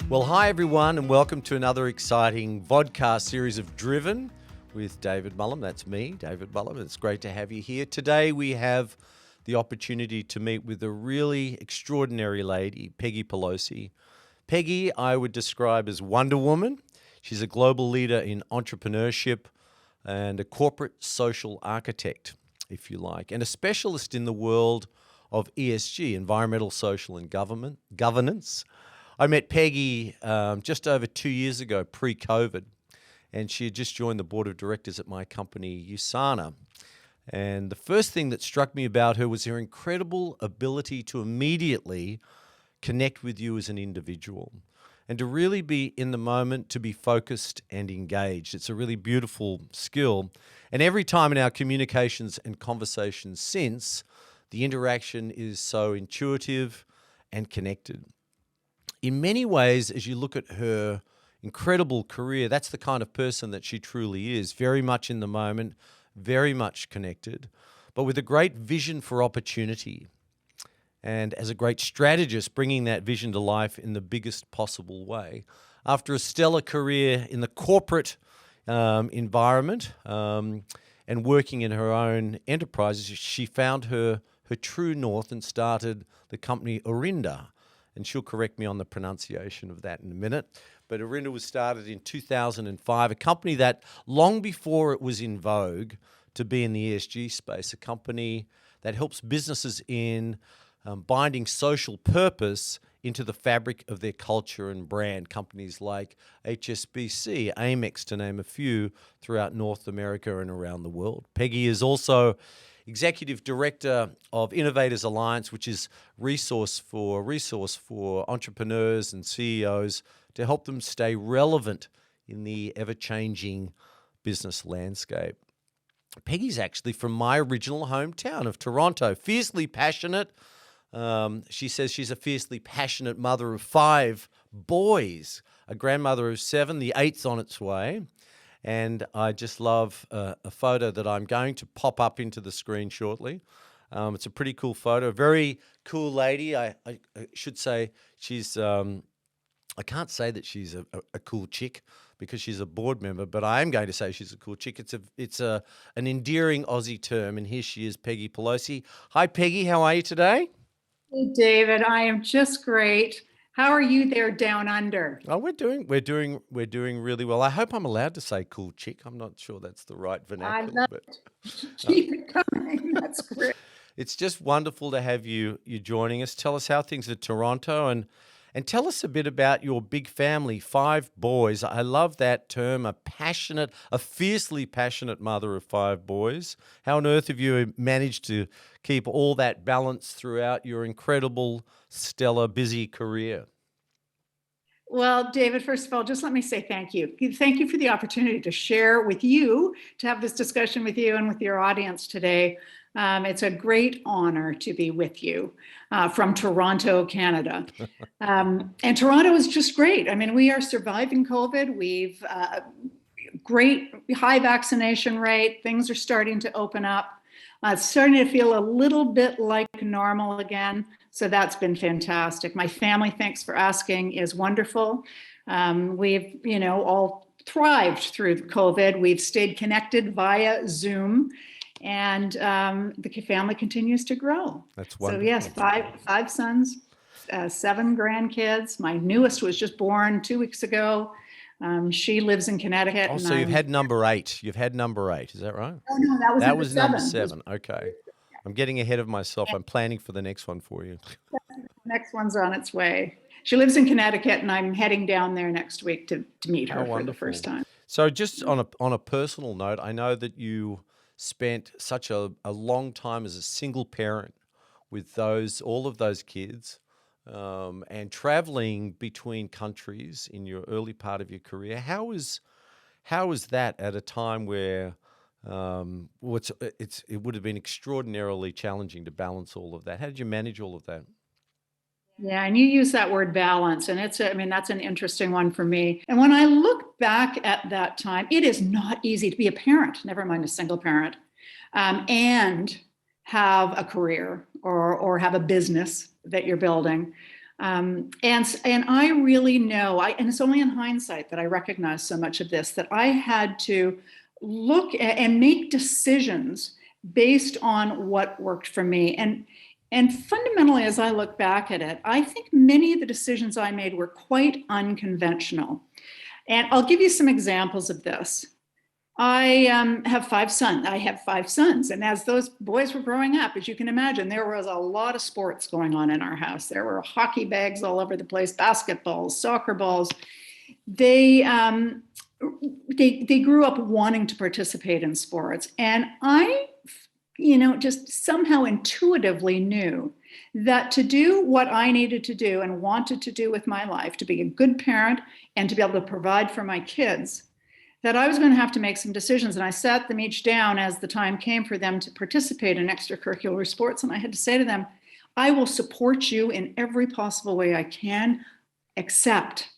Well, hi everyone, and welcome to another exciting vodcast series of Driven with David Mullen. That's me, David Mullen. It's great to have you here. Today we have the opportunity to meet with a really extraordinary lady, Peggy Pelosi. Peggy, I would describe as Wonder Woman. She's a global leader in entrepreneurship and a corporate social architect, if you like, and a specialist in the world of ESG, environmental, social, and governance. I met Peggy just over 2 years ago, pre-COVID, and she had just joined the board of directors at my company, USANA. And the first thing that struck me about her was her incredible ability to immediately connect with you as an individual and to really be in the moment, to be focused and engaged. It's a really beautiful skill. And every time in our communications and conversations since, the interaction is so intuitive and connected. In many ways, as you look at her incredible career, that's the kind of person that she truly is, very much in the moment, very much connected, but with a great vision for opportunity. And as a great strategist, bringing that vision to life in the biggest possible way. After a stellar career in the corporate environment and working in her own enterprises, she found her true north and started the company Orinda. And she'll correct me on the pronunciation of that in a minute. But Orinda was started in 2005, a company that long before it was in vogue to be in the ESG space, a company that helps businesses in binding social purpose into the fabric of their culture and brand. Companies like HSBC, Amex, to name a few, throughout North America and around the world. Peggy is also Executive Director of Innovators Alliance, which is resource for entrepreneurs and CEOs to help them stay relevant in the ever-changing business landscape. Peggy's actually from my original hometown of Toronto, fiercely passionate. She says she's a fiercely passionate mother of 5 boys, a grandmother of 7, the 8th's on its way. And I just love a photo that I'm going to pop up into the screen shortly. It's a pretty cool photo, very cool lady. I should say she's, I can't say that she's a cool chick because she's a board member, but I am going to say she's a cool chick. It's an endearing Aussie term, and here she is, Peggy Pelosi. Hi, Peggy. How are you today? Hey, David, I am just great. How are you there down under? Oh, we're doing really well. I hope I'm allowed to say cool chick. I'm not sure that's the right I vernacular, love but it. Keep it coming. That's great. it's just wonderful to have you joining us. Tell us how things are at Toronto and tell us a bit about your big family, 5 boys. I love that term, a fiercely passionate mother of 5 boys. How on earth have you managed to keep all that balance throughout your incredible, stellar, busy career? Well, David, first of all, just let me say thank you. Thank you for the opportunity to share with you, to have this discussion with you and with your audience today. It's a great honor to be with you from Toronto, Canada. And Toronto is just great. I mean, we are surviving COVID. We've great high vaccination rate. Things are starting to open up. It's starting to feel a little bit like normal again. So that's been fantastic. My family, thanks for asking, is wonderful. We've, all thrived through COVID. We've stayed connected via Zoom, and the family continues to grow. That's wonderful. So yes, five sons, 7 grandkids. My newest was just born 2 weeks ago. She lives in Connecticut. Oh, so you've had number 8. You've had number 8. Is that right? Oh no, That was number 7. 7. Okay. I'm getting ahead of myself. I'm planning for the next one for you. Next one's on its way. She lives in Connecticut, and I'm heading down there next week to meet her for the first time. So just on a personal note, I know that you spent such a long time as a single parent with all of those kids and traveling between countries in your early part of your career. How was that at a time where it would have been extraordinarily challenging to balance all of that? How did you manage all of that? Yeah, and you use that word balance, and that's an interesting one for me. And when I look back at that time, it is not easy to be a parent, never mind a single parent, and have a career or have a business that you're building. And I really know, and it's only in hindsight that I recognize so much of this, that I had to look and make decisions based on what worked for me. And fundamentally, as I look back at it, I think many of the decisions I made were quite unconventional. And I'll give you some examples of this. I have five sons. I have five sons. And as those boys were growing up, as you can imagine, there was a lot of sports going on in our house. There were hockey bags all over the place, basketballs, soccer balls. They, they grew up wanting to participate in sports. And I, just somehow intuitively knew that to do what I needed to do and wanted to do with my life, to be a good parent and to be able to provide for my kids, that I was going to have to make some decisions. And I sat them each down as the time came for them to participate in extracurricular sports. And I had to say to them, I will support you in every possible way I can, except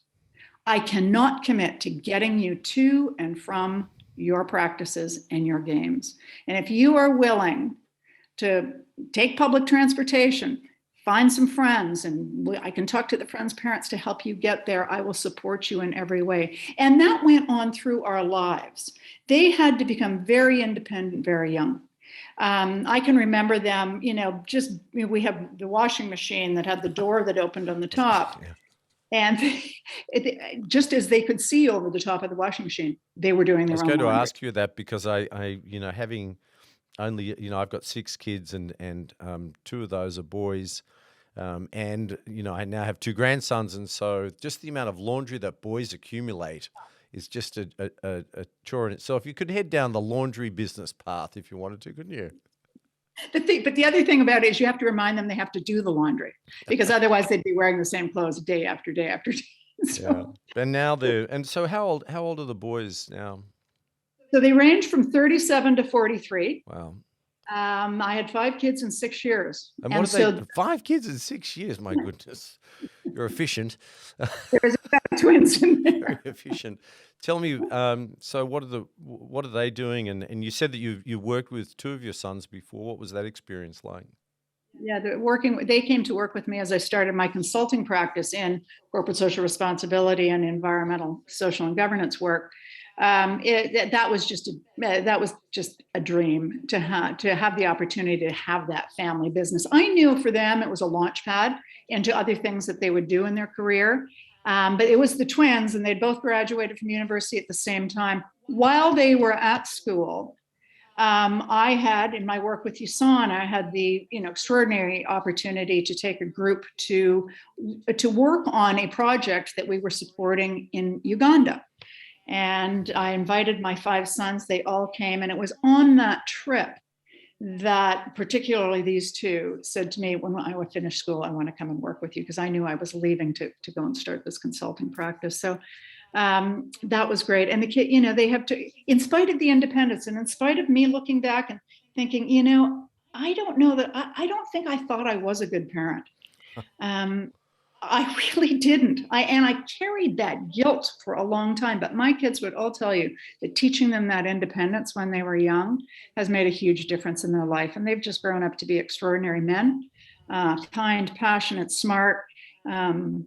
I cannot commit to getting you to and from your practices and your games. And if you are willing to take public transportation, find some friends, and I can talk to the friends' parents to help you get there. I will support you in every way. And that went on through our lives. They had to become very independent, very young. I can remember them, we have the washing machine that had the door that opened on the top. Yeah. And just as they could see over the top of the washing machine, they were doing their own laundry. I was going to ask you that because I having only, I've got 6 kids and 2 of those are boys. And, I now have 2 grandsons. And so just the amount of laundry that boys accumulate is just a chore in itself. You could head down the laundry business path if you wanted to, couldn't you? But the other thing about it is you have to remind them they have to do the laundry, because otherwise they'd be wearing the same clothes day after day after day. So. Yeah. And now so how old are the boys now? So they range from 37 to 43. Wow. I had 5 kids in 6 years. And what are they? 5 kids in 6 years? My goodness, you're efficient. There's twins in there. Very efficient. Tell me, so what are they doing? And you said that you worked with 2 of your sons before. What was that experience like? Yeah, they came to work with me as I started my consulting practice in corporate social responsibility and environmental, social, and governance work. That was just a dream to have the opportunity to have that family business. I knew for them it was a launch pad into other things that they would do in their career. But it was the twins, and they'd both graduated from university at the same time. While they were at school, I had, in my work with USAN, I had the extraordinary opportunity to take a group to work on a project that we were supporting in Uganda. And I invited my 5 sons. They all came, and it was on that trip that particularly these 2 said to me, when I would finish school, I want to come and work with you, because I knew I was leaving to go and start this consulting practice. So that was great. And the kid, they have to, in spite of the independence and in spite of me looking back and thinking, I don't know that, I don't think I thought I was a good parent. I really didn't. I carried that guilt for a long time, but my kids would all tell you that teaching them that independence when they were young has made a huge difference in their life. And they've just grown up to be extraordinary men, kind, passionate, smart, and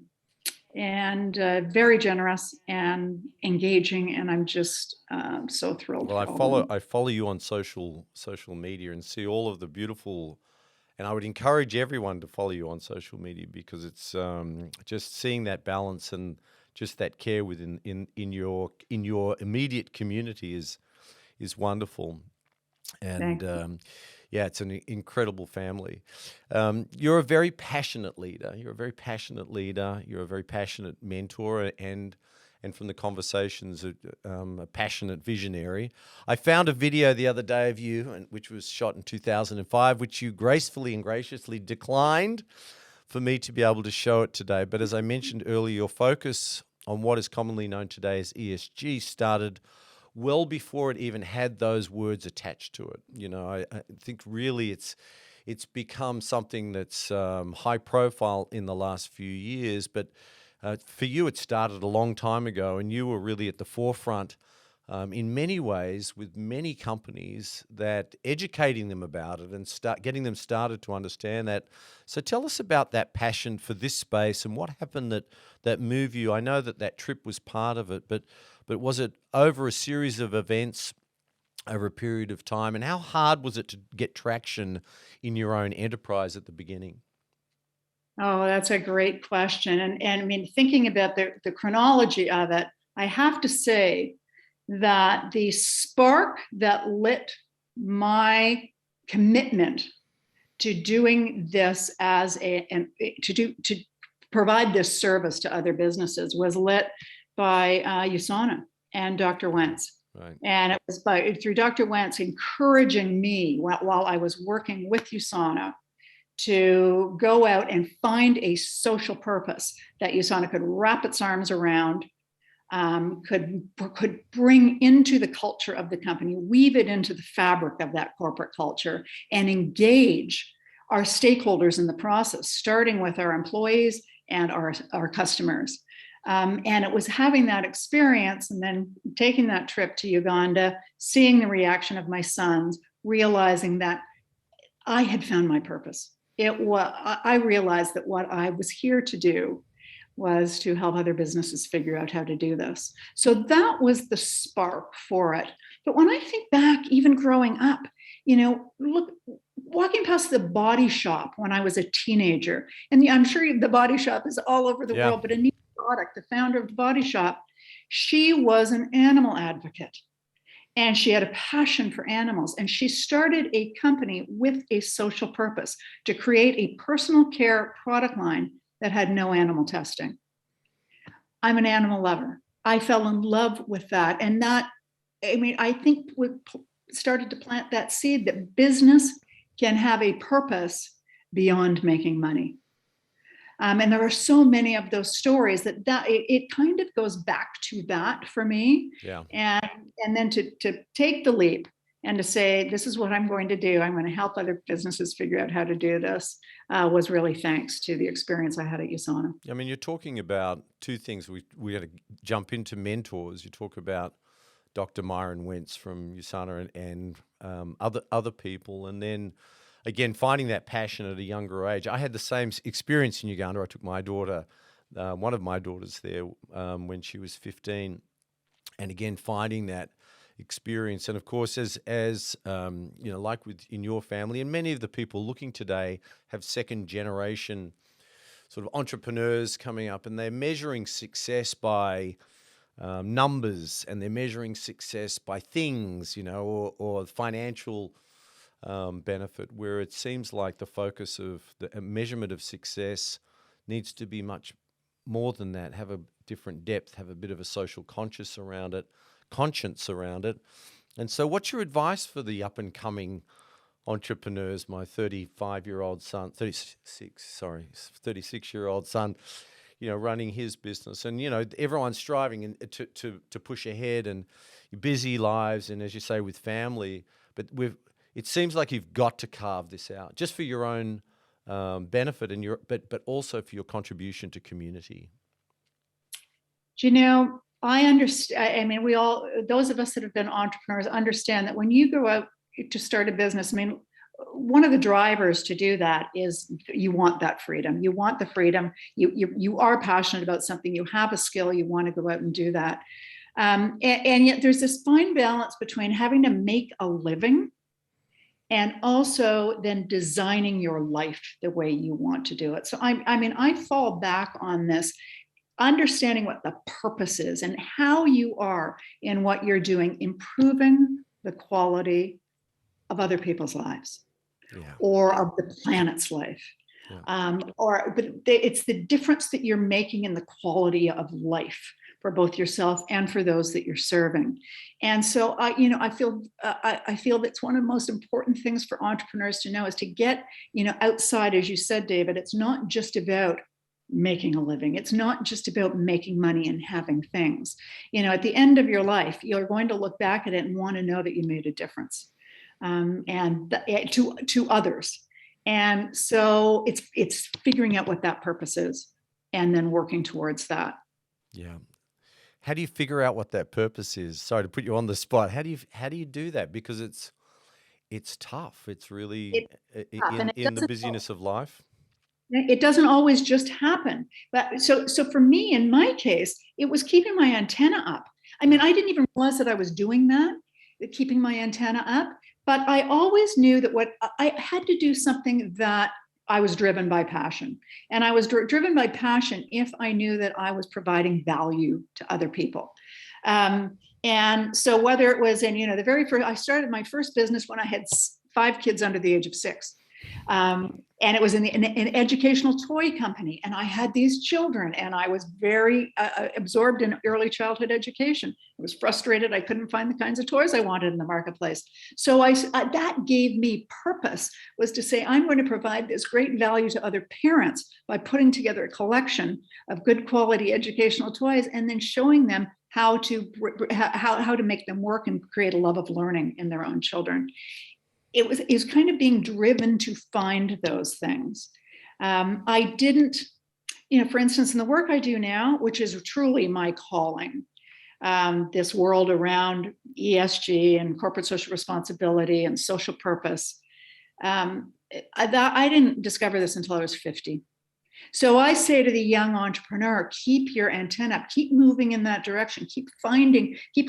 very generous and engaging. And I'm just so thrilled. Well, I follow you on social media and see all of the beautiful. And I would encourage everyone to follow you on social media, because it's just seeing that balance and just that care within in your immediate community is wonderful. And yeah, it's an incredible family. You're a very passionate leader. You're a very passionate mentor, and from the conversations, a passionate visionary. I found a video the other day of you, which was shot in 2005, which you gracefully and graciously declined for me to be able to show it today. But as I mentioned earlier, your focus on what is commonly known today as ESG started well before it even had those words attached to it. I think really it's become something that's high profile in the last few years, but for you, it started a long time ago, and you were really at the forefront in many ways with many companies, that educating them about it and start getting them started to understand that. So tell us about that passion for this space and what happened that moved you. I know that trip was part of it, but was it over a series of events over a period of time? And how hard was it to get traction in your own enterprise at the beginning? Oh, that's a great question. And I mean, thinking about the chronology of it, I have to say that the spark that lit my commitment to doing this as to provide this service to other businesses was lit by USANA and Dr. Wentz. Right. And it was through Dr. Wentz encouraging me while I was working with USANA to go out and find a social purpose that USANA could wrap its arms around, could bring into the culture of the company, weave it into the fabric of that corporate culture, and engage our stakeholders in the process, starting with our employees and our customers. And it was having that experience and then taking that trip to Uganda, seeing the reaction of my sons, realizing that I had found my purpose. I realized that what I was here to do was to help other businesses figure out how to do this. So that was the spark for it. But when I think back, even growing up, look, walking past the Body Shop when I was a teenager, and I'm sure the Body Shop is all over the world, but Anita Roddick, the founder of the Body Shop, she was an animal advocate. And she had a passion for animals. And she started a company with a social purpose to create a personal care product line that had no animal testing. I'm an animal lover. I fell in love with that. And I think we started to plant that seed that business can have a purpose beyond making money. And there are so many of those stories that it kind of goes back to that for me. Yeah. And then to take the leap and to say, this is what I'm going to do. I'm going to help other businesses figure out how to do this, was really thanks to the experience I had at USANA. I mean, you're talking about two things. We got to jump into mentors. You talk about Dr. Myron Wentz from USANA and other people, and then again, finding that passion at a younger age. I had the same experience in Uganda. I took my daughter, one of my daughters there when she was 15. And again, finding that experience. And of course, as like in your family and many of the people looking today have second generation sort of entrepreneurs coming up, and they're measuring success by numbers, and they're measuring success by things, or financial benefit, where it seems like the focus of the measurement of success needs to be much more than that, have a different depth, have a bit of a social conscience around it. And so what's your advice for the up and coming entrepreneurs? My 36-year-old son, running his business, and everyone's striving to push ahead, and busy lives, and as you say, with family, but it seems like you've got to carve this out just for your own benefit and but also for your contribution to community. I understand. I mean, those of us that have been entrepreneurs understand that when you go out to start a business, one of the drivers to do that is you want that freedom. You want the freedom. You are passionate about something. You have a skill. You want to go out and do that. And yet there's this fine balance between having to make a living and also then designing your life the way you want to do it. So I fall back on this, understanding what the purpose is and how you are in what you're doing, improving the quality of other people's lives, or of the planet's life. Yeah. But it's the difference that you're making in the quality of life for both yourself and for those that you're serving. And so I feel that's one of the most important things for entrepreneurs to know is to get, outside, as you said, David. It's not just about making a living. It's not just about making money and having things. At the end of your life, you're going to look back at it and want to know that you made a difference, to others. And so it's figuring out what that purpose is and then working towards that. Yeah. How do you figure out what that purpose is? Sorry to put you on the spot. How do you do that? Because it's tough. It's really It's tough, and in the busyness of life. it doesn't always just happen. But so for me, in my case, it was keeping my antenna up. I mean, I didn't even realize that I was doing that, keeping my antenna up. But I always knew that what I had to do something that I was driven by passion. And I was driven by passion if I knew that I was providing value to other people. And so whether it was in, the very first, I started my first business when I had 5 kids under the age of 6. And it was in an educational toy company. And I had these children, and I was very absorbed in early childhood education. I was frustrated. I couldn't find the kinds of toys I wanted in the marketplace. So that gave me purpose, was to say, I'm going to provide this great value to other parents by putting together a collection of good quality educational toys and then showing them how to make them work and create a love of learning in their own children. It was kind of being driven to find those things. I didn't, for instance, in the work I do now, which is truly my calling, this world around ESG and corporate social responsibility and social purpose, I didn't discover this until I was 50. So I say to the young entrepreneur, keep your antenna up, keep moving in that direction, keep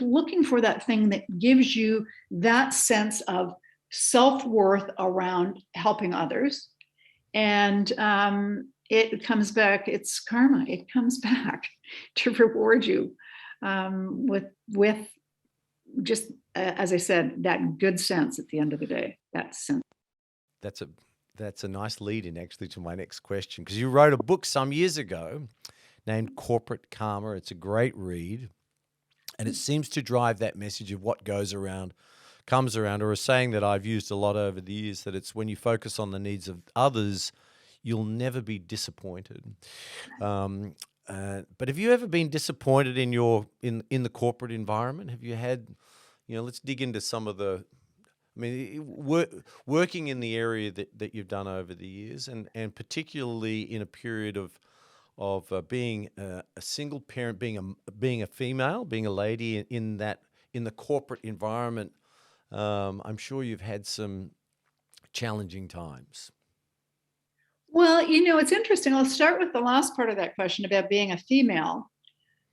looking for that thing that gives you that sense of self-worth around helping others. And it comes back, it's karma, it comes back to reward you with just, as I said, that good sense at the end of the day, that sense. That's a nice lead in actually to my next question, because you wrote a book some years ago named Corporate Karma. It's a great read, and it seems to drive that message of what goes around comes around, or a saying that I've used a lot over the years, that it's when you focus on the needs of others, you'll never be disappointed. But have you ever been disappointed in in the corporate environment? Have you had, let's dig into some of the, working in the area that you've done over the years, and particularly in a period of being a single parent, being a female, being a lady in the corporate environment. I'm sure you've had some challenging times. Well, it's interesting. I'll start with the last part of that question about being a female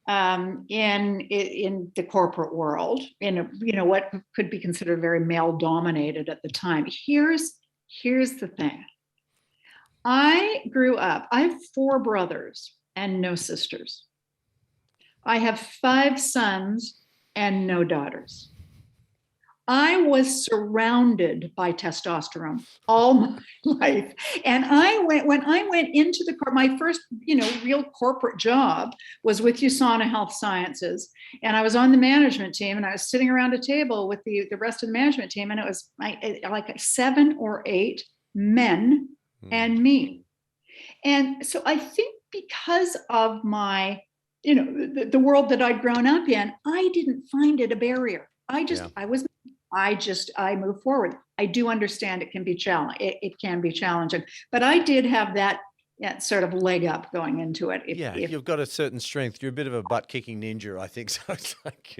in the corporate world, in what could be considered very male dominated at the time. Here's the thing. I grew up, I have 4 brothers and no sisters. I have 5 sons and no daughters. I was surrounded by testosterone all my life. And when I went into my first, real corporate job was with USANA Health Sciences. And I was on the management team, and I was sitting around a table with the rest of the management team. And it was like 7 or 8 men and me. And so I think because of my, the world that I'd grown up in, I didn't find it a barrier. I moved forward. I do understand it can be it can be challenging, but I did have that sort of leg up going into it. You've got a certain strength. You're a bit of a butt kicking ninja, I think. So it's like,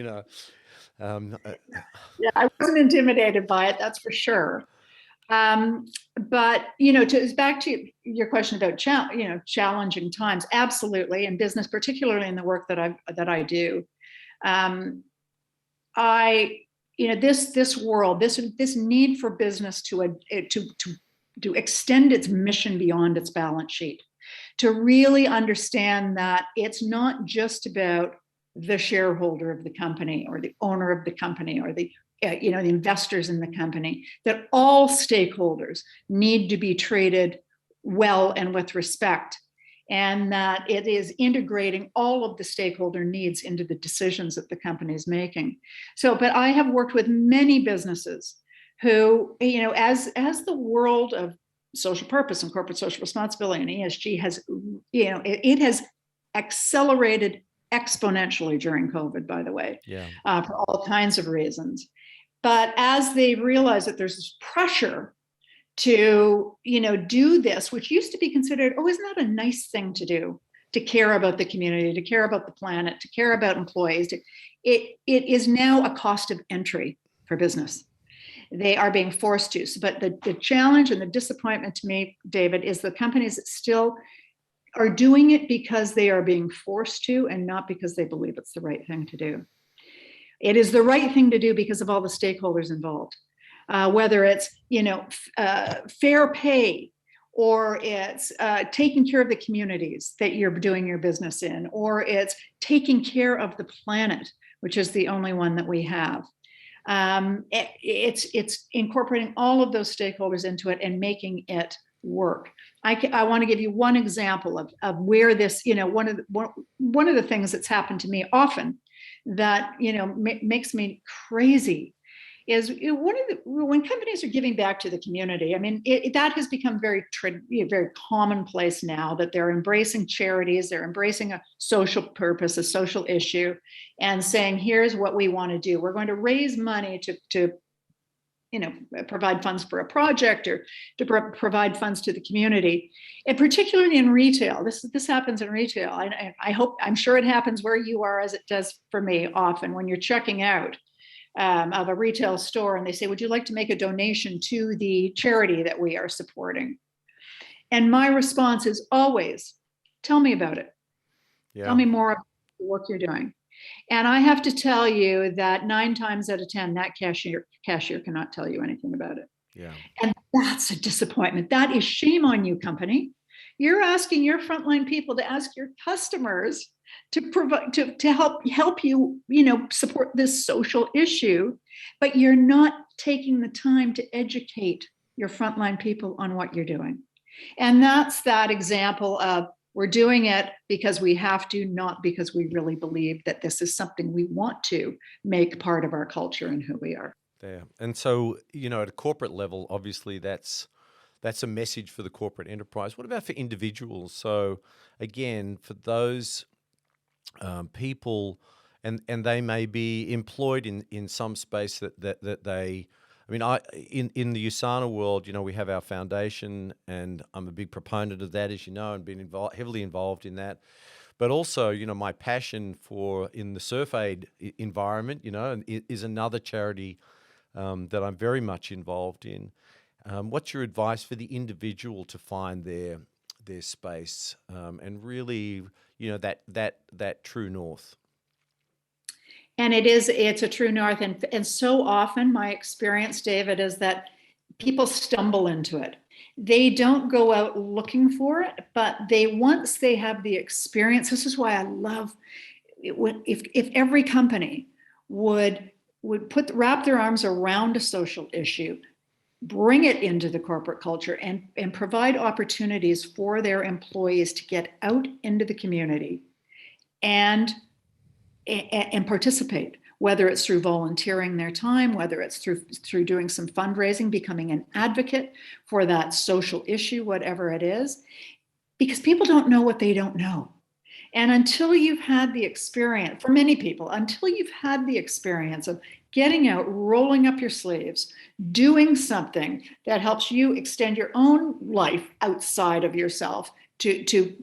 I wasn't intimidated by it, that's for sure. But back to your question about challenging times, absolutely, in business, particularly in the work that I do. This world, this need for business to extend its mission beyond its balance sheet, to really understand that it's not just about the shareholder of the company or the owner of the company or the investors in the company, that all stakeholders need to be treated well and with respect, and that it is integrating all of the stakeholder needs into the decisions that the company is making. But I have worked with many businesses who, as the world of social purpose and corporate social responsibility and ESG has, it has accelerated exponentially during COVID, by the way, for all kinds of reasons. But as they realize that there's this pressure to, do this, which used to be considered, isn't that a nice thing to do? to care about the community, to care about the planet, to care about employees. It is now a cost of entry for business. They are being forced to. But the challenge and the disappointment to me, David, is the companies that still are doing it because they are being forced to and not because they believe it's the right thing to do. It is the right thing to do because of all the stakeholders involved, whether it's fair pay, or it's taking care of the communities that you're doing your business in, or it's taking care of the planet, which is the only one that we have. It's incorporating all of those stakeholders into it and making it work. I want to give you one example of where this, one of the things that's happened to me often that makes me crazy is when companies are giving back to the community. I mean, that has become very commonplace now, that they're embracing charities, they're embracing a social purpose, a social issue, and saying, here's what we want to do. We're going to raise money to provide funds for a project, or to provide funds to the community, and particularly in retail. This happens in retail. I'm sure it happens where you are, as it does for me often when you're checking out of a retail store and they say, would you like to make a donation to the charity that we are supporting? And my response is always, tell me about it. Yeah. Tell me more about the work you're doing. And I have to tell you that 9 times out of 10, that cashier cannot tell you anything about it. Yeah. And that's a disappointment. That is shame on you, company. You're asking your frontline people to ask your customers to provide to help you, support this social issue, but you're not taking the time to educate your frontline people on what you're doing. And that's that example of, we're doing it because we have to, not because we really believe that this is something we want to make part of our culture and who we are. Yeah. And so, at a corporate level, obviously that's a message for the corporate enterprise. What about for individuals? So again, for those people, and they may be employed in some space that they, in the USANA world, we have our foundation, and I'm a big proponent of that, as you know, and been heavily involved in that. But also, my passion in the Surf Aid environment, is another charity that I'm very much involved in. What's your advice for the individual to find their space and really, that true north? And it's a true north. And so often my experience, David, is that people stumble into it. They don't go out looking for it, but once they have the experience, this is why I love it, if every company would wrap their arms around a social issue, bring it into the corporate culture, and provide opportunities for their employees to get out into the community and participate, whether it's through volunteering their time, whether it's through doing some fundraising, becoming an advocate for that social issue, whatever it is, because people don't know what they don't know. And until you've had the experience, for many people, until you've had the experience of getting out, rolling up your sleeves, doing something that helps you extend your own life outside of yourself to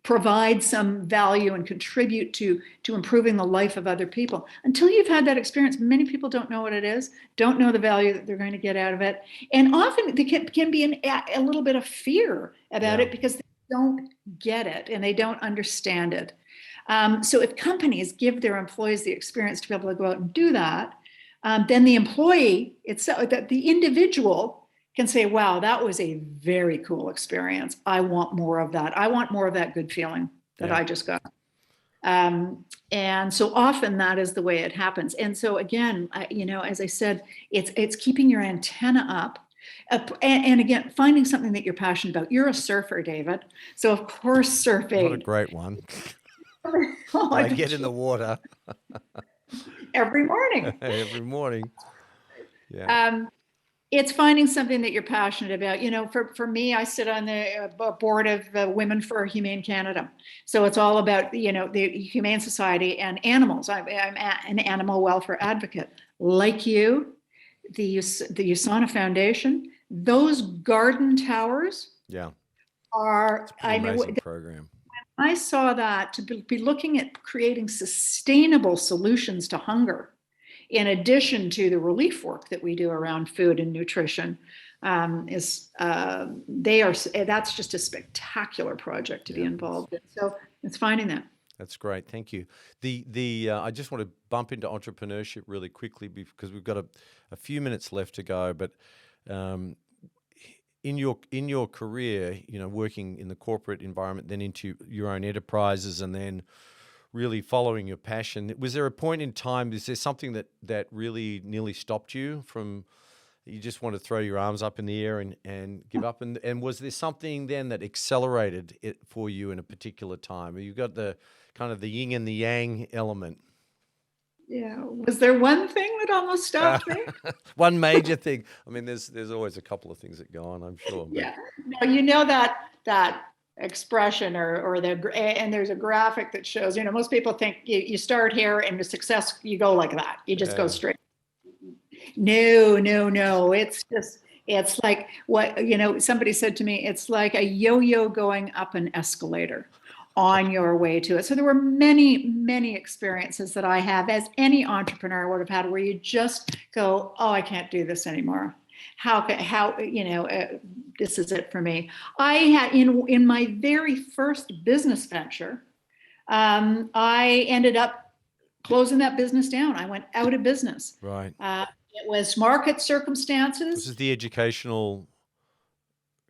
provide some value and contribute to improving the life of other people. Until you've had that experience, many people don't know what it is, don't know the value that they're going to get out of it. And often there can be a little bit of fear about it because they don't get it and they don't understand it. So if companies give their employees the experience to be able to go out and do that, then the employee itself, that the individual can say, wow, that was a very cool experience. I want more of that. I want more of that good feeling that I just got. And so often that is the way it happens. And so again, as I said, it's keeping your antenna up. And again, finding something that you're passionate about. You're a surfer, David. So of course, Surf Aid. What a great one. I get in the water. Every morning. Every morning. Yeah. It's finding something that you're passionate about. For me, I sit on the board of Women for Humane Canada. So it's all about, the Humane Society and animals. I'm an animal welfare advocate. Like you, the USANA Foundation, those garden towers are, It's a pretty amazing program. I saw that to be looking at creating sustainable solutions to hunger, in addition to the relief work that we do around food and nutrition, that's just a spectacular project to be involved in. So it's finding that. That's great. Thank you. I just want to bump into entrepreneurship really quickly because we've got a few minutes left to go. But in your career, working in the corporate environment, then into your own enterprises, and then really following your passion, was there a point in time? Is there something that really nearly stopped you from? You just want to throw your arms up in the air and give up? And was there something then that accelerated it for you in a particular time? You've got the kind of the yin and the yang element. Yeah. Was there one thing that almost stopped me? One major thing. I mean, there's always a couple of things that go on, I'm sure. But. Yeah. No, that expression and there's a graphic that shows, most people think you start here and the success, you go like that. You just go straight. No. It's like what, somebody said to me, it's like a yo-yo going up an escalator on your way to it. So there were many, many experiences that I have, as any entrepreneur would have had, where you just go, oh, I can't do this anymore. This is it for me. I had in my very first business venture, I ended up closing that business down. I went out of business. Right. It was market circumstances. This is the educational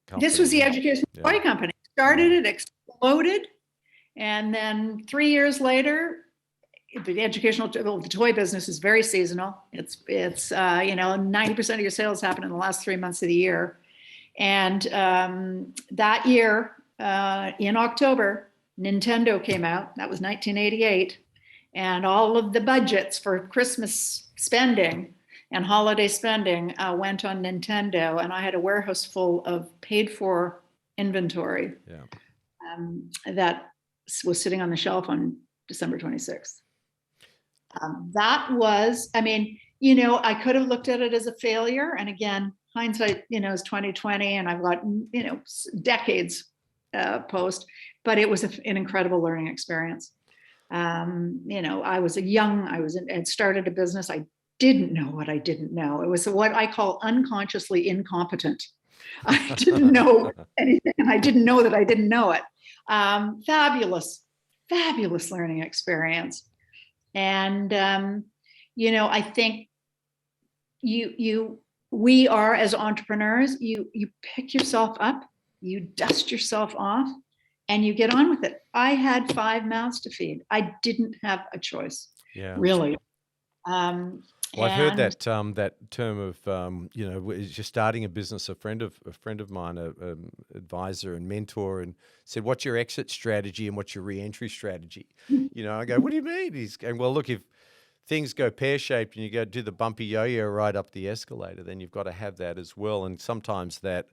company. This was the educational toy company. Started it, exploded. And then 3 years later, the toy business is very seasonal. It's 90% of your sales happen in the last 3 months of the year. And that year, in October, Nintendo came out. That was 1988. And all of the budgets for Christmas spending and holiday spending went on Nintendo. And I had a warehouse full of paid for inventory that was sitting on the shelf on December 26th. That was, I could have looked at it as a failure. And again, hindsight, is 2020, and I've got, decades post, but it was an incredible learning experience. I started a business. I didn't know what I didn't know. It was what I call unconsciously incompetent. I didn't know anything, and I didn't know that I didn't know it. Fabulous learning experience. And, I think we are, as entrepreneurs, you pick yourself up, you dust yourself off, and you get on with it. I had 5 mouths to feed. I didn't have a choice, really. Well, I've heard that term of just starting a business. A friend of mine, an advisor and mentor, and said, "What's your exit strategy and what's your re-entry strategy?" I go, "What do you mean?" He's going, "Well, look, if things go pear-shaped and you go do the bumpy yo-yo right up the escalator, then you've got to have that as well. And sometimes that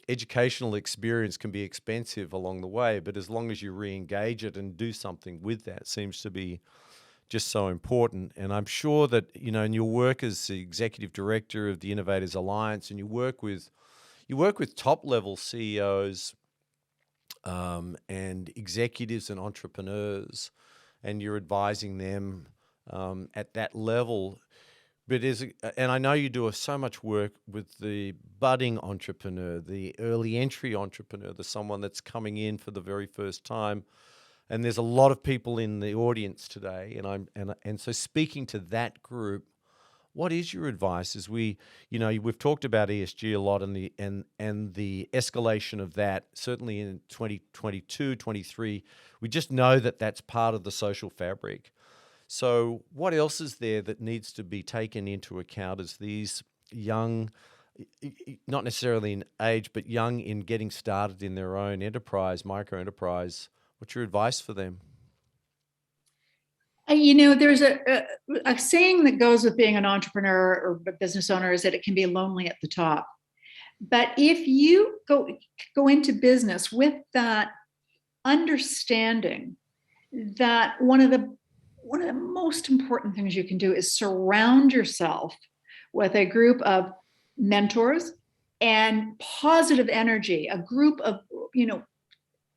educational experience can be expensive along the way, but as long as you re-engage it and do something with that, seems to be just so important." And I'm sure that, in your work as the executive director of the Innovators Alliance, and you work with top level CEOs and executives and entrepreneurs, and you're advising them at that level. But and I know you do so much work with the budding entrepreneur, the early entry entrepreneur, the someone that's coming in for the very first time. And there's a lot of people in the audience today, and so speaking to that group, what is your advice? As we've talked about ESG a lot, and the escalation of that, certainly in 2022, 23, we just know that that's part of the social fabric. So what else is there that needs to be taken into account as these young, not necessarily in age, but young in getting started in their own enterprise, micro enterprise? What's your advice for them? There's a saying that goes with being an entrepreneur or a business owner, is that it can be lonely at the top. But if you go into business with that understanding that one of the most important things you can do is surround yourself with a group of mentors, and positive energy, a group of,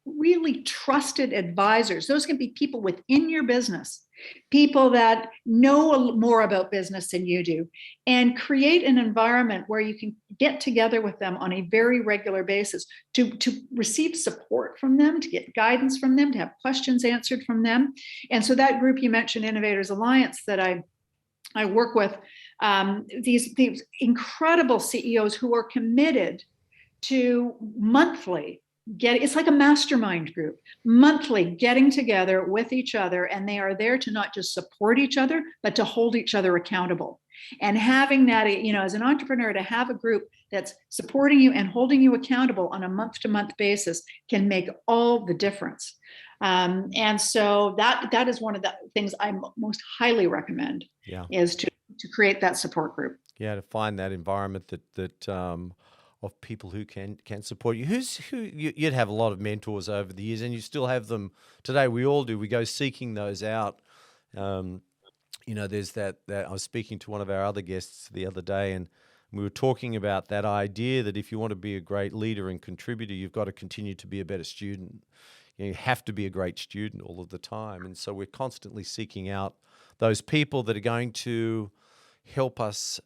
really trusted advisors. Those can be people within your business, people that know more about business than you do, and create an environment where you can get together with them on a very regular basis to receive support from them, to get guidance from them, to have questions answered from them. And so that group you mentioned, Innovators Alliance, that I work with, these incredible CEOs who are committed to monthly it's like a mastermind group, monthly getting together with each other, and they are there to not just support each other, but to hold each other accountable. And having that, as an entrepreneur, to have a group that's supporting you and holding you accountable on a month-to-month basis can make all the difference. And so that is one of the things I most highly recommend, is to create that support group. Yeah, to find that environment that of people who can support you. You'd have a lot of mentors over the years, and you still have them today. We all do. We go seeking those out. There's that I was speaking to one of our other guests the other day, and we were talking about that idea that if you want to be a great leader and contributor, you've got to continue to be a better student. You have to be a great student all of the time. And so we're constantly seeking out those people that are going to help us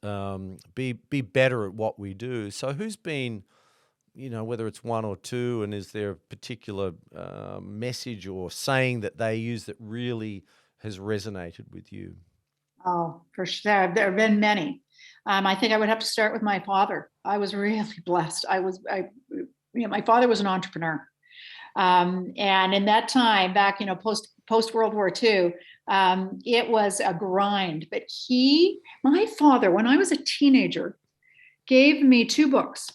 be better at what we do. So who's been, whether it's one or two, and is there a particular message or saying that they use that really has resonated with you? Oh, for sure. There have been many. I think I would have to start with my father. I was really blessed. My father was an entrepreneur. And in that time, back, post World War II, it was a grind. But my father, when I was a teenager, gave me 2 books.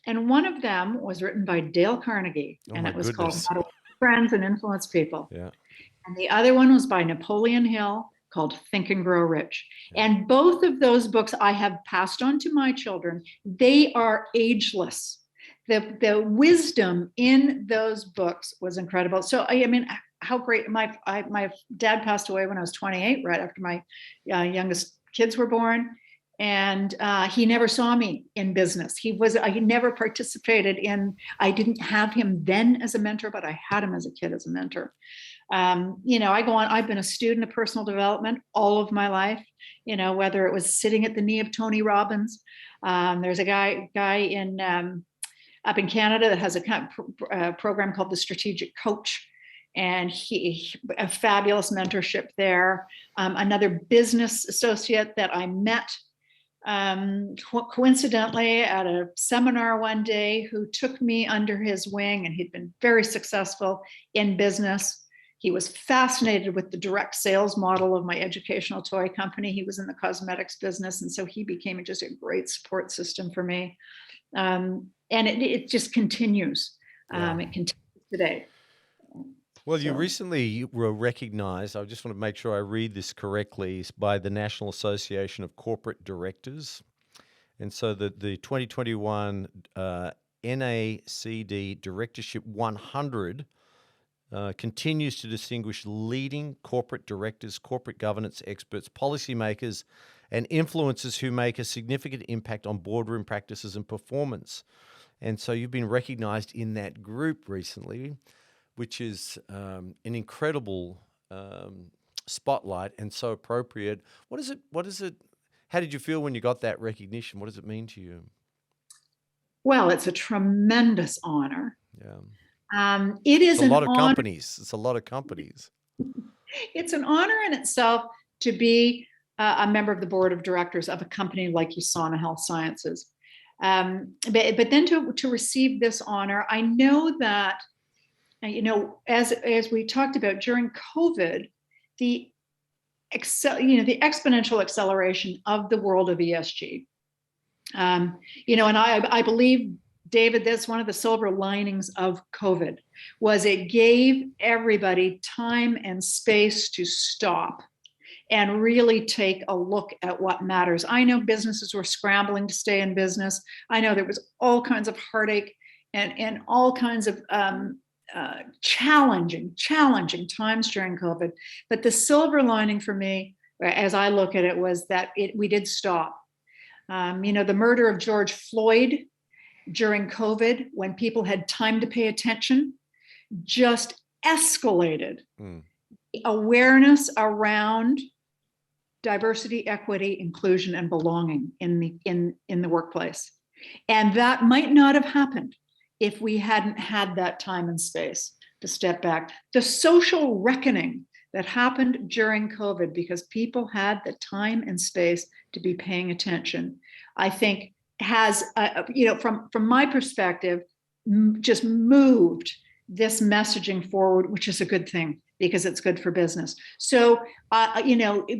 And one of them was written by Dale Carnegie. And it was called How to Win Friends and Influence People. Yeah. And the other one was by Napoleon Hill, called Think and Grow Rich. And both of those books I have passed on to my children. They are ageless. The wisdom in those books was incredible. So, how great. My dad passed away when I was 28, right after my youngest kids were born. And he never saw me in business. He never participated in, I didn't have him then as a mentor, but I had him as a kid as a mentor. I go on, I've been a student of personal development all of my life, whether it was sitting at the knee of Tony Robbins. There's a guy in up in Canada that has a program called the Strategic Coach, and he a fabulous mentorship there. Another business associate that I met coincidentally at a seminar one day, who took me under his wing, and he'd been very successful in business. He was fascinated with the direct sales model of my educational toy company. He was in the cosmetics business, and so he became just a great support system for me. And it just continues. It continues today. Well, you recently were recognized, I just want to make sure I read this correctly, by the National Association of Corporate Directors. And so the 2021 NACD Directorship 100 continues to distinguish leading corporate directors, corporate governance experts, policymakers, and influencers who make a significant impact on boardroom practices and performance. And so you've been recognized in that group recently, which is an incredible spotlight and so appropriate. What is it? How did you feel when you got that recognition? What does it mean to you? Well, it's a tremendous honor. Yeah. It is a lot of companies. It's a lot of companies. It's an honor in itself to be a member of the board of directors of a company like USANA Health Sciences. But then to receive this honor, I know that, as we talked about during COVID, the exponential acceleration of the world of ESG. And I believe, David, that's one of the silver linings of COVID, was it gave everybody time and space to stop and really take a look at what matters. I know businesses were scrambling to stay in business. I know there was all kinds of heartache and all kinds of challenging times during COVID. But the silver lining for me, as I look at it, was that we did stop. The murder of George Floyd during COVID, when people had time to pay attention, just escalated awareness around diversity, equity, inclusion, and belonging in the workplace. And that might not have happened if we hadn't had that time and space to step back. The social reckoning that happened during COVID because people had the time and space to be paying attention, I think has, from my perspective, just moved this messaging forward, which is a good thing because it's good for business. So,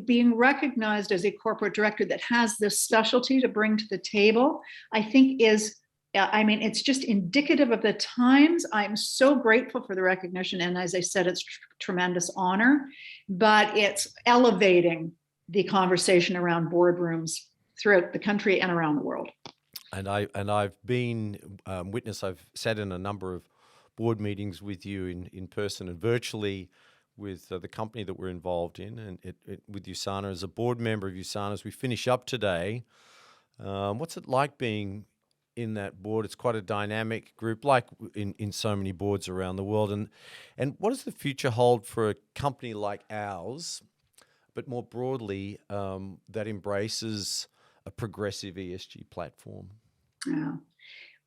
being recognized as a corporate director that has this specialty to bring to the table, I think is, it's just indicative of the times. I'm so grateful for the recognition. And as I said, it's tremendous honor, but it's elevating the conversation around boardrooms throughout the country and around the world. And I've been witness. I've sat in a number of board meetings with you in person and virtually with the company that we're involved in, and with USANA as a board member of USANA. As we finish up today, what's it like being in that board? It's quite a dynamic group, like in so many boards around the world. And what does the future hold for a company like ours, but more broadly, that embraces a progressive ESG platform? Yeah.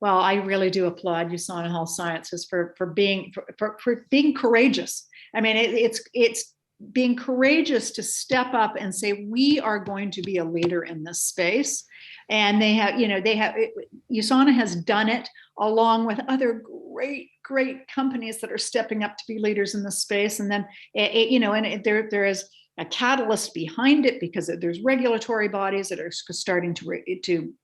Well, I really do applaud USANA Health Sciences for being courageous. I mean, it's being courageous to step up and say, we are going to be a leader in this space. And USANA has done it along with other great companies that are stepping up to be leaders in this space. And then, there is a catalyst behind it because there's regulatory bodies that are starting to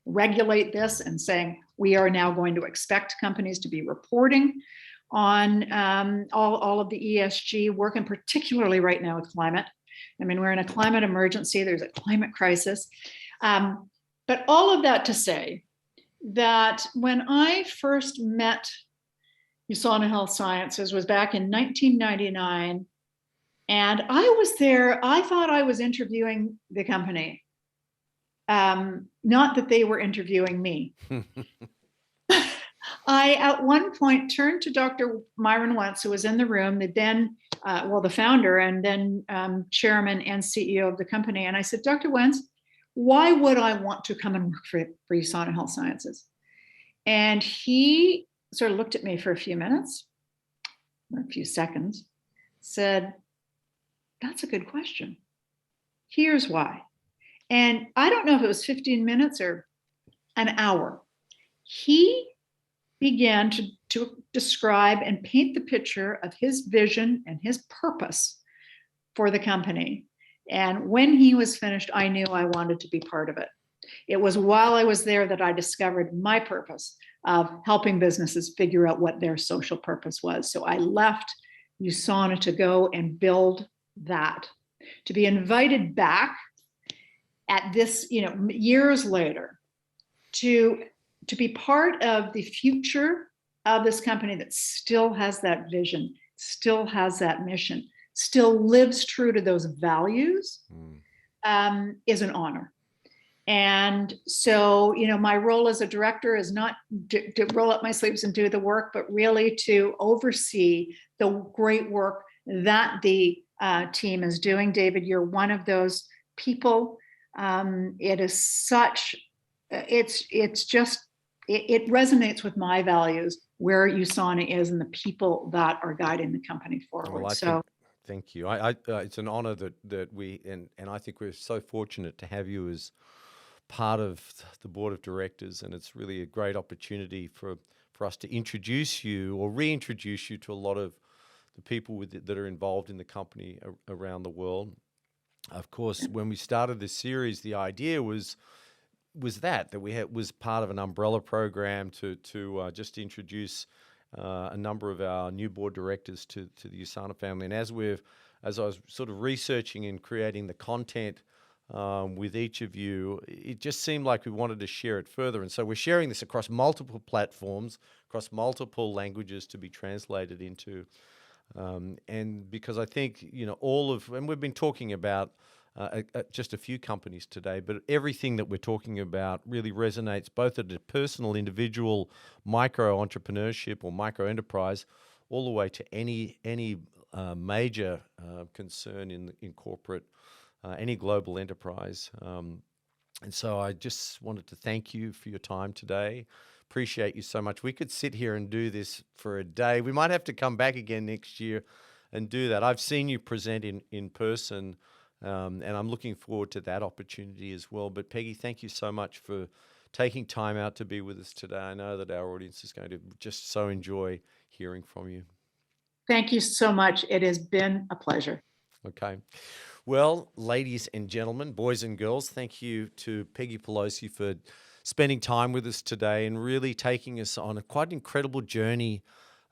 regulate this and saying, we are now going to expect companies to be reporting on all of the ESG work, and particularly right now with climate. I mean, we're in a climate emergency. There's a climate crisis. But all of that to say that when I first met USANA Health Sciences was back in 1999. And I was there, I thought I was interviewing the company. Not that they were interviewing me. I, at one point, turned to Dr. Myron Wentz, who was in the room, the founder and then chairman and CEO of the company. And I said, Dr. Wentz, why would I want to come and work for USANA Health Sciences? And he sort of looked at me for a few minutes, or a few seconds, said, that's a good question. Here's why. And I don't know if it was 15 minutes or an hour. He began to describe and paint the picture of his vision and his purpose for the company. And when he was finished, I knew I wanted to be part of it. It was while I was there that I discovered my purpose of helping businesses figure out what their social purpose was. So I left USANA to go and build that, to be invited back at this, years later, to be part of the future of this company that still has that vision, still has that mission, still lives true to those values, is an honor. And so, my role as a director is not to roll up my sleeves and do the work, but really to oversee the great work that the team is doing. David, you're one of those people. It is such, it resonates with my values where USANA is and the people that are guiding the company forward. Well, thank you. It's an honor that we, and I think we're so fortunate to have you as part of the board of directors, and it's really a great opportunity for us to introduce you or reintroduce you to a lot of the people that are involved in the company around the world. Of course, when we started this series, the idea was that we was part of an umbrella program to just introduce a number of our new board directors to the USANA family. And as I was sort of researching and creating the content with each of you, it just seemed like we wanted to share it further. And so we're sharing this across multiple platforms, across multiple languages to be translated into. And because I think, and we've been talking about just a few companies today, but everything that we're talking about really resonates both at a personal, individual, micro entrepreneurship or micro enterprise, all the way to any major concern in corporate, any global enterprise. And so I just wanted to thank you for your time today. Appreciate you so much. We could sit here and do this for a day. We might have to come back again next year and do that. I've seen you present in person, and I'm looking forward to that opportunity as well. But Peggy, thank you so much for taking time out to be with us today. I know that our audience is going to just so enjoy hearing from you. Thank you so much. It has been a pleasure. Okay. Well, ladies and gentlemen, boys and girls, thank you to Peggy Pelosi for spending time with us today and really taking us on a quite incredible journey,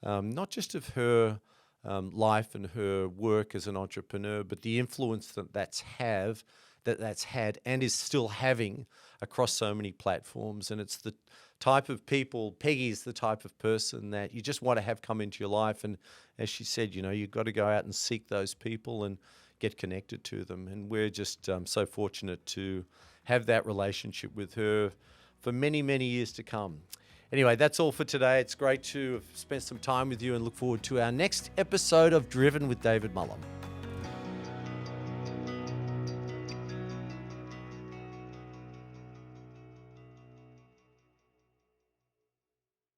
not just of her life and her work as an entrepreneur, but the influence that's had and is still having across so many platforms. And it's the type of people, Peggy's the type of person that you just want to have come into your life. And as she said, you've got to go out and seek those people and get connected to them. And we're just so fortunate to have that relationship with her for many, many years to come. Anyway, that's all for today. It's great to have spent some time with you and look forward to our next episode of Driven with David Mullen.